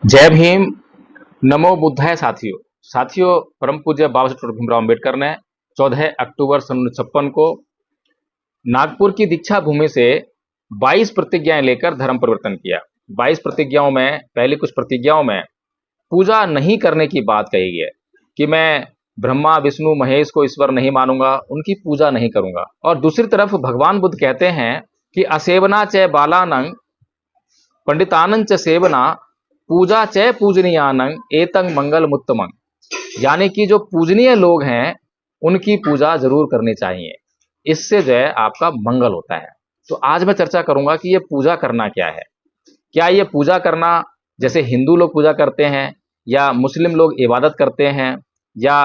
जय भीम। नमो बुद्धाय। साथियों साथियों परम पूज्य बाबा साहेब डॉक्टर भीमराव अम्बेडकर ने 14 अक्टूबर सन 1956 को नागपुर की दीक्षा भूमि से 22 प्रतिज्ञाएं लेकर धर्म परिवर्तन किया। 22 प्रतिज्ञाओं में पहली कुछ प्रतिज्ञाओं में पूजा नहीं करने की बात कही गई है कि मैं ब्रह्मा विष्णु महेश को ईश्वर नहीं मानूंगा, उनकी पूजा नहीं करूंगा। और दूसरी तरफ भगवान बुद्ध कहते हैं कि असेवना च बालानंग पंडितानंद च सेवना पूजा च पूजनीयानंग एतंग मंगल मुत्तमंग। यानी कि जो पूजनीय लोग हैं उनकी पूजा जरूर करनी चाहिए, इससे जो है आपका मंगल होता है। तो आज मैं चर्चा करूंगा कि ये पूजा करना क्या है। क्या ये पूजा करना जैसे हिंदू लोग पूजा करते हैं या मुस्लिम लोग इबादत करते हैं या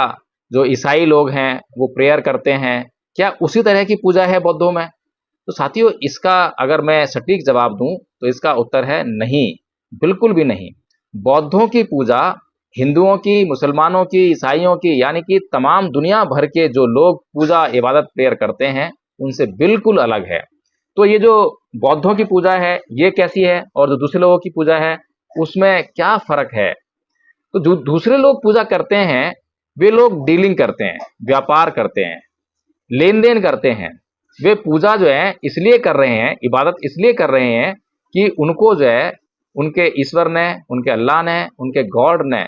जो ईसाई लोग हैं वो प्रेयर करते हैं, क्या उसी तरह की पूजा है बौद्धों में? तो साथियों इसका अगर मैं सटीक जवाब दूं तो इसका उत्तर है नहीं, बिल्कुल भी नहीं। बौद्धों की पूजा हिंदुओं की, मुसलमानों की, ईसाइयों की यानी कि तमाम दुनिया भर के जो लोग पूजा इबादत प्रेयर करते हैं उनसे बिल्कुल अलग है। तो ये जो बौद्धों की पूजा है ये कैसी है और जो दूसरे लोगों की पूजा है उसमें क्या फर्क है? तो जो दूसरे लोग पूजा करते हैं वे लोग डीलिंग करते हैं, व्यापार करते हैं, लेन देन करते हैं। वे पूजा जो है इसलिए कर रहे हैं, इबादत इसलिए कर रहे हैं कि उनको जो है उनके ईश्वर ने, उनके अल्लाह ने, उनके गॉड ने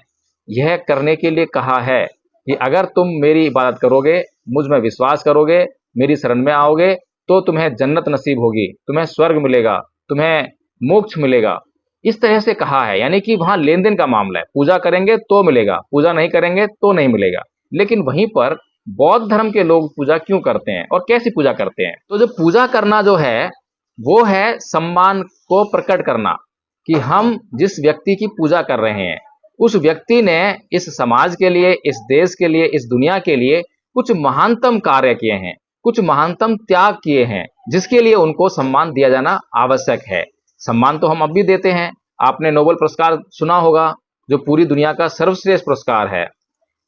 यह करने के लिए कहा है कि अगर तुम मेरी इबादत करोगे, मुझ में विश्वास करोगे, मेरी शरण में आओगे तो तुम्हें जन्नत नसीब होगी, तुम्हें स्वर्ग मिलेगा, तुम्हें मोक्ष मिलेगा। इस तरह से कहा है, यानी कि वहां लेन देन का मामला है। पूजा करेंगे तो मिलेगा, पूजा नहीं करेंगे तो नहीं मिलेगा। लेकिन वहीं पर बौद्ध धर्म के लोग पूजा क्यों करते हैं और कैसी पूजा करते हैं? तो जो पूजा करना जो है वो है सम्मान को प्रकट करना कि हम जिस व्यक्ति की पूजा कर रहे हैं उस व्यक्ति ने इस समाज के लिए, इस देश के लिए, इस दुनिया के लिए कुछ महानतम कार्य किए हैं, कुछ महानतम त्याग किए हैं, जिसके लिए उनको सम्मान दिया जाना आवश्यक है। सम्मान तो हम अब भी देते हैं। आपने नोबेल पुरस्कार सुना होगा, जो पूरी दुनिया का सर्वश्रेष्ठ पुरस्कार है।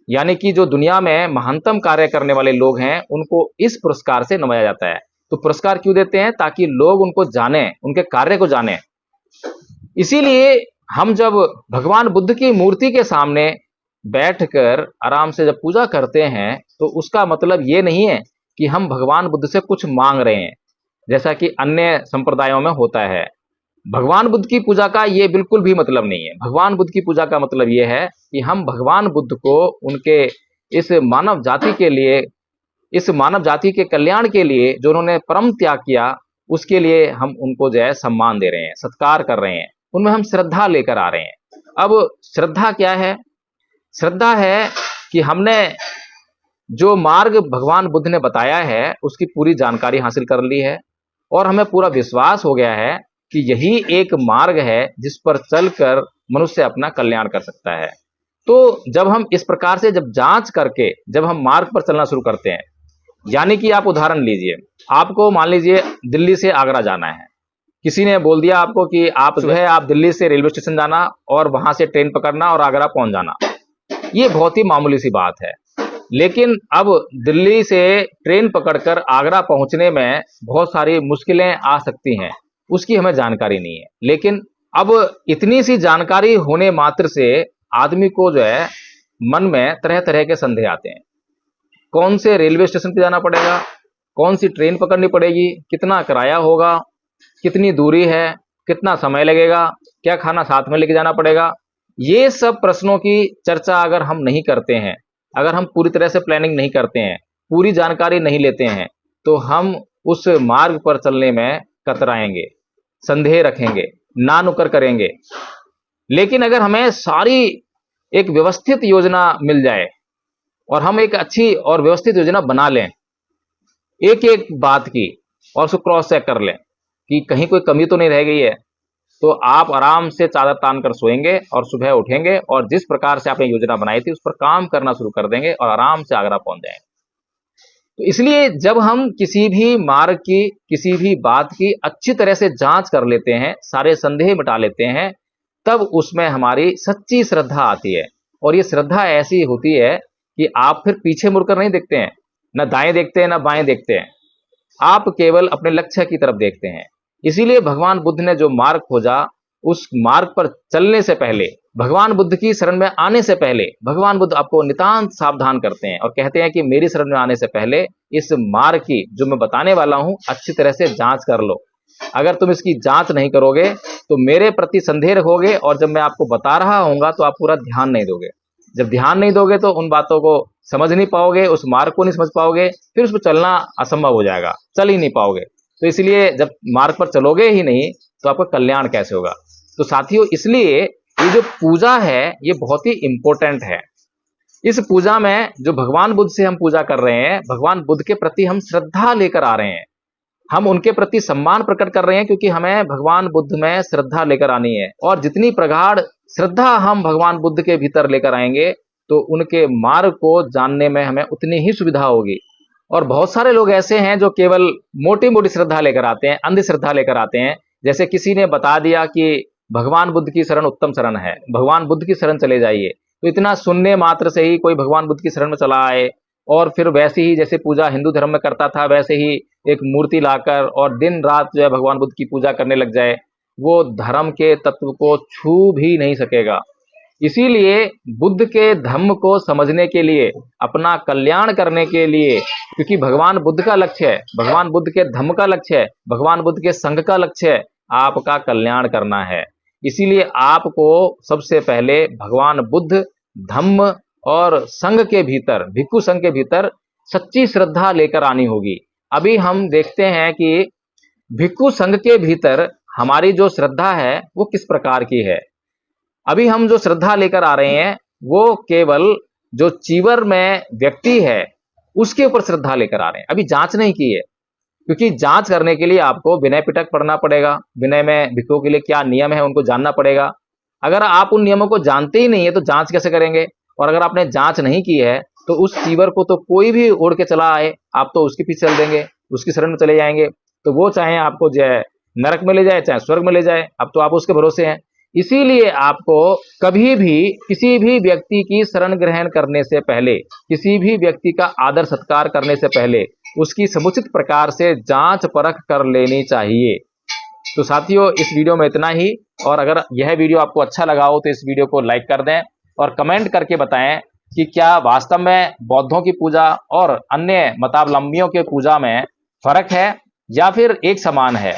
यानी कि जो दुनिया में महानतम कार्य करने वाले लोग हैं उनको इस पुरस्कार से नवाजा जाता है। तो पुरस्कार क्यों देते हैं? ताकि लोग उनको जाने, उनके कार्य को जाने। इसीलिए हम जब भगवान बुद्ध की मूर्ति के सामने बैठकर आराम से जब पूजा करते हैं तो उसका मतलब ये नहीं है कि हम भगवान बुद्ध से कुछ मांग रहे हैं, जैसा कि अन्य संप्रदायों में होता है। भगवान बुद्ध की पूजा का ये बिल्कुल भी मतलब नहीं है। भगवान बुद्ध की पूजा का मतलब ये है कि हम भगवान बुद्ध को उनके इस मानव जाति के लिए, इस मानव जाति के कल्याण के लिए जो उन्होंने परम त्याग किया, उसके लिए हम उनको जो है सम्मान दे रहे हैं, सत्कार कर रहे हैं, उनमें हम श्रद्धा लेकर आ रहे हैं। अब श्रद्धा क्या है? श्रद्धा है कि हमने जो मार्ग भगवान बुद्ध ने बताया है उसकी पूरी जानकारी हासिल कर ली है और हमें पूरा विश्वास हो गया है कि यही एक मार्ग है जिस पर चलकर मनुष्य अपना कल्याण कर सकता है। तो जब हम इस प्रकार से जब जांच करके जब हम मार्ग पर चलना शुरू करते हैं, यानी कि आप उदाहरण लीजिए, आपको मान लीजिए दिल्ली से आगरा जाना है। किसी ने बोल दिया आपको कि आप सुबह आप दिल्ली से रेलवे स्टेशन जाना और वहां से ट्रेन पकड़ना और आगरा पहुंच जाना। ये बहुत ही मामूली सी बात है। लेकिन अब दिल्ली से ट्रेन पकड़कर आगरा पहुंचने में बहुत सारी मुश्किलें आ सकती हैं, उसकी हमें जानकारी नहीं है। लेकिन अब इतनी सी जानकारी होने मात्र से आदमी को जो है मन में तरह तरह के संदेह आते हैं। कौन से रेलवे स्टेशन पे जाना पड़ेगा, कौन सी ट्रेन पकड़नी पड़ेगी, कितना किराया होगा, कितनी दूरी है, कितना समय लगेगा, क्या खाना साथ में लेके जाना पड़ेगा। ये सब प्रश्नों की चर्चा अगर हम नहीं करते हैं, अगर हम पूरी तरह से प्लानिंग नहीं करते हैं, पूरी जानकारी नहीं लेते हैं, तो हम उस मार्ग पर चलने में कतराएंगे, संदेह रखेंगे, ना नुकर करेंगे। लेकिन अगर हमें सारी एक व्यवस्थित योजना मिल जाए और हम एक अच्छी और व्यवस्थित योजना बना लें, एक एक बात की, और उसको क्रॉस चेक कर लें कि कहीं कोई कमी तो नहीं रह गई है, तो आप आराम से चादर तान कर सोएंगे और सुबह उठेंगे और जिस प्रकार से आपने योजना बनाई थी उस पर काम करना शुरू कर देंगे और आराम से आगरा पहुंच जाएंगे। तो इसलिए जब हम किसी भी मार्ग की, किसी भी बात की अच्छी तरह से जांच कर लेते हैं, सारे संदेह मिटा लेते हैं, तब उसमें हमारी सच्ची श्रद्धा आती है। और ये श्रद्धा ऐसी होती है कि आप फिर पीछे मुड़कर नहीं देखते हैं, न दाएं देखते हैं न बाएं देखते हैं, आप केवल अपने लक्ष्य की तरफ देखते हैं। इसीलिए भगवान बुद्ध ने जो मार्ग खोजा उस मार्ग पर चलने से पहले, भगवान बुद्ध की शरण में आने से पहले भगवान बुद्ध आपको नितांत सावधान करते हैं और कहते हैं कि मेरी शरण में आने से पहले इस मार्ग की जो मैं बताने वाला हूं अच्छी तरह से जांच कर लो। अगर तुम इसकी जांच नहीं करोगे तो मेरे प्रति संदेह रखोगे और जब मैं आपको बता रहा हूंगा तो आप पूरा ध्यान नहीं दोगे। जब ध्यान नहीं दोगे तो उन बातों को समझ नहीं पाओगे, उस मार्ग को नहीं समझ पाओगे, फिर उस पर चलना असंभव हो जाएगा, चल ही नहीं पाओगे। तो इसलिए जब मार्ग पर चलोगे ही नहीं तो आपका कल्याण कैसे होगा। तो साथियों, इसलिए ये जो पूजा है ये बहुत ही इंपॉर्टेंट है। इस पूजा में जो भगवान बुद्ध से हम पूजा कर रहे हैं, भगवान बुद्ध के प्रति हम श्रद्धा लेकर आ रहे हैं, हम उनके प्रति सम्मान प्रकट कर रहे हैं, क्योंकि हमें भगवान बुद्ध में श्रद्धा लेकर आनी है। और जितनी प्रगाढ़ श्रद्धा हम भगवान बुद्ध के भीतर लेकर आएंगे तो उनके मार्ग को जानने में हमें उतनी ही सुविधा होगी। और बहुत सारे लोग ऐसे हैं जो केवल मोटी मोटी श्रद्धा लेकर आते हैं, अंधश्रद्धा लेकर आते हैं। जैसे किसी ने बता दिया कि भगवान बुद्ध की शरण उत्तम शरण है, भगवान बुद्ध की शरण चले जाइए, तो इतना सुनने मात्र से ही कोई भगवान बुद्ध की शरण में चला आए और फिर वैसे ही जैसे पूजा हिंदू धर्म में करता था वैसे ही एक मूर्ति लाकर और दिन रात जो है भगवान बुद्ध की पूजा करने लग जाए, वो धर्म के तत्व को छू भी नहीं सकेगा। इसीलिए बुद्ध के धम्म को समझने के लिए, अपना कल्याण करने के लिए, क्योंकि भगवान बुद्ध का लक्ष्य है, भगवान बुद्ध के धम्म का लक्ष्य है, भगवान बुद्ध के संघ का लक्ष्य है, आपका कल्याण करना है। इसीलिए आपको सबसे पहले भगवान बुद्ध, धम्म और संघ के भीतर, भिक्षु संघ के भीतर सच्ची श्रद्धा लेकर आनी होगी। अभी हम देखते हैं कि भिक्षु संघ के भीतर हमारी जो श्रद्धा है वो किस प्रकार की है। अभी हम जो श्रद्धा लेकर आ रहे हैं वो केवल जो चीवर में व्यक्ति है उसके ऊपर श्रद्धा लेकर आ रहे हैं, अभी जांच नहीं की है। क्योंकि जांच करने के लिए आपको विनय पिटक पढ़ना पड़ेगा, विनय में भिक्षुओं के लिए क्या नियम है उनको जानना पड़ेगा। अगर आप उन नियमों को जानते ही नहीं है तो जांच कैसे करेंगे। और अगर आपने जांच नहीं की है तो उस चीवर को तो कोई भी उड़ के चला आए, आप तो उसके पीछे चल देंगे, उसकी शरण में चले जाएंगे, तो वो चाहे आपको जो है नरक में ले जाए चाहे स्वर्ग में ले जाए, अब तो आप उसके भरोसे हैं। इसीलिए आपको कभी भी किसी भी व्यक्ति की शरण ग्रहण करने से पहले, किसी भी व्यक्ति का आदर सत्कार करने से पहले उसकी समुचित प्रकार से जांच परख कर लेनी चाहिए। तो साथियों, इस वीडियो में इतना ही। और अगर यह वीडियो आपको अच्छा लगा हो तो इस वीडियो को लाइक कर दें और कमेंट करके बताएं कि क्या वास्तव में बौद्धों की पूजा और अन्य मतावलंबियों के पूजा में फर्क है या फिर एक समान है।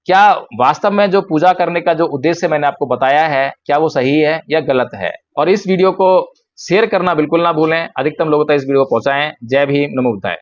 क्या वास्तव में जो पूजा करने का जो उद्देश्य मैंने आपको बताया है क्या वो सही है या गलत है। और इस वीडियो को शेयर करना बिल्कुल ना भूलें, अधिकतम लोगों तक इस वीडियो को पहुंचाएं। जय भीम, नमो बुद्धाय।